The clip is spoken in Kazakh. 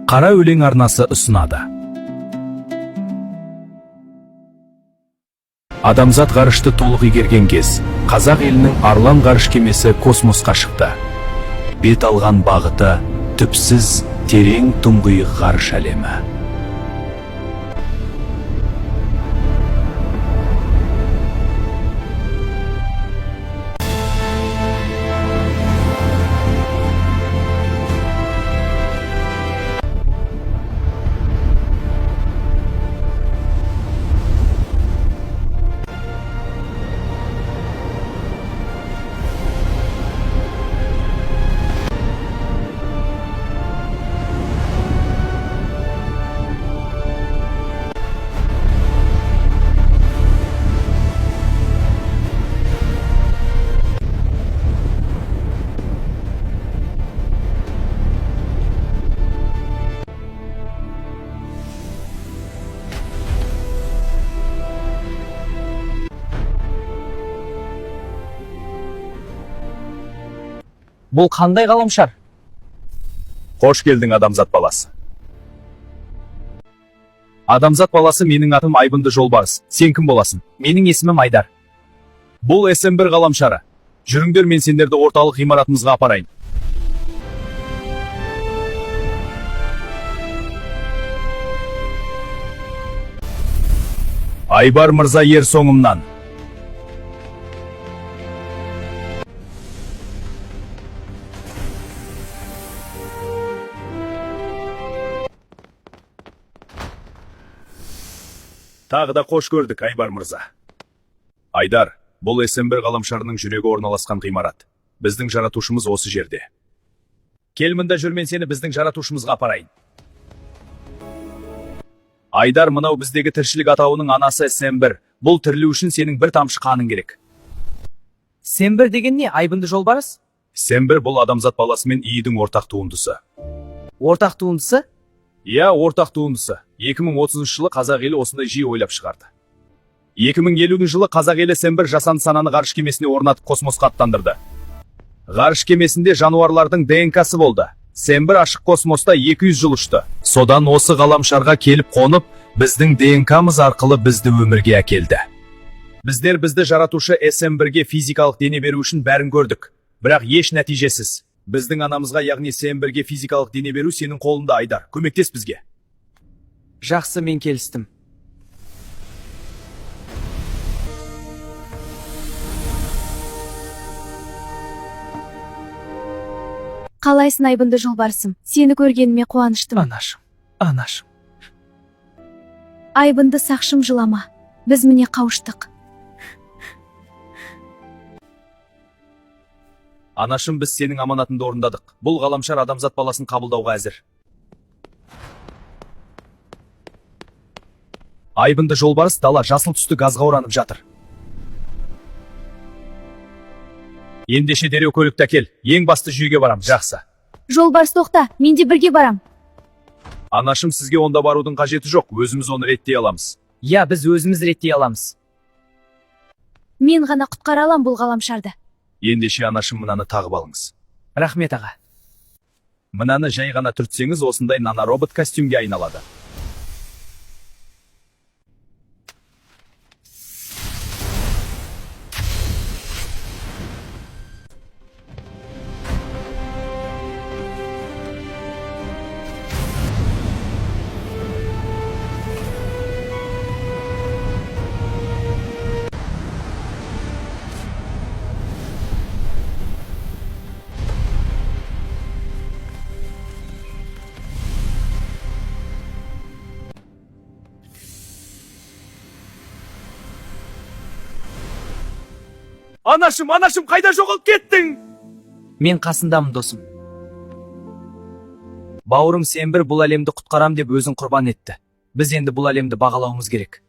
Қара өлең арнасы ұсынады. Адамзат ғарышты толық игерген кез, қазақ елінің Арлан ғарыш кемесі космосқа шықты. Бет алған бағыты түпсіз, терең тұңғиық ғарыш әлемі. Бұл қандай ғаламшар? Қош келдің, адамзат баласы. Адамзат баласы, менің атым Айбынды Жолбарыс. Сен кім боласың? Менің есімім Айдар. Бұл SM1 ғаламшары. Жүріңдер, мен сендерді орталық ғимаратымызға апарайын. Айбар мырза, ер соңымнан. Тағы да қош көрдік, Айбар мырза. Айдар, бұл SM1 ғаламшарының жүрегі орналасқан ғимарат. Біздің жаратушымыз осы жерде. Кел, мында жүр, мен сені біздің жаратушымызға апарайын. Айдар, мынау біздегі тіршілік атауының анасы SM1. Бұл тірілу үшін сенің бір тамшы қаның керек. SM1 деген не, Айбынды Жолбарыс? SM1 бұл адамзат баласы мен иідің ортақ туындысы. Ортақ туындысы? Иә, ортақ туындысы. 2030 жылы қазақ елі осындай жиі ойлап шығарды. 2050 жылы қазақ елі SM1 жасанды сананы ғарыш кемесіне орнатып космосқа аттандырды. Ғарыш кемесінде жануарлардың ДНК-сы болды. SM1 ашық космоста 200 жыл ұшты. Содан осы ғаламшарға келіп қонып, біздің ДНК-мыз арқылы бізді өмірге әкелді. Біздер бізді жаратушы SM1-ге физикалық дене беру үшін бәрін көрдік, бірақ еш нәтижесіз. Біздің анамызға, яғни SM1-ге физикалық дене беру сенің қолында, Айдар. Көмектес бізге. Жақсы, мен келістім. Қалайсың, Айбынды Жолбарысым? Сені көргеніме қуаныштым. Анашым. Айбынды сақшым, жылама. Біз міне қауыштық. Анашым, біз сенің аманатыңды орындадық. Бұл ғаламшар адамзат баласын қабылдауға әзір. Айбынды Жолбарыс, дала жасыл түсті газға оранып жатыр. Ендеше дереу көлікті әкел. Ең басты жүйеге барам. Жақсы. Жолбарыс, тоқта, мен де бірге барам. Анашым, сізге онда барудың қажеті жоқ. Өзіміз оны реттей аламыз. Я, біз өзіміз реттей аламыз. Мен ғана құтқара алам бұл ғаламшарды. Ендеше, анашым, мынаны тағып алыңыз. Рахмет, аға. Мынаны жай ғана түртсеңіз, осындай наноробот костюмге айналады. Анашым, қайда жоғалып кеттің? Мен қасындамын, досым. Бауырым SM1 бұл әлемді құтқарам деп өзін құрбан етті. Біз енді бұл әлемді бағалауымыз керек.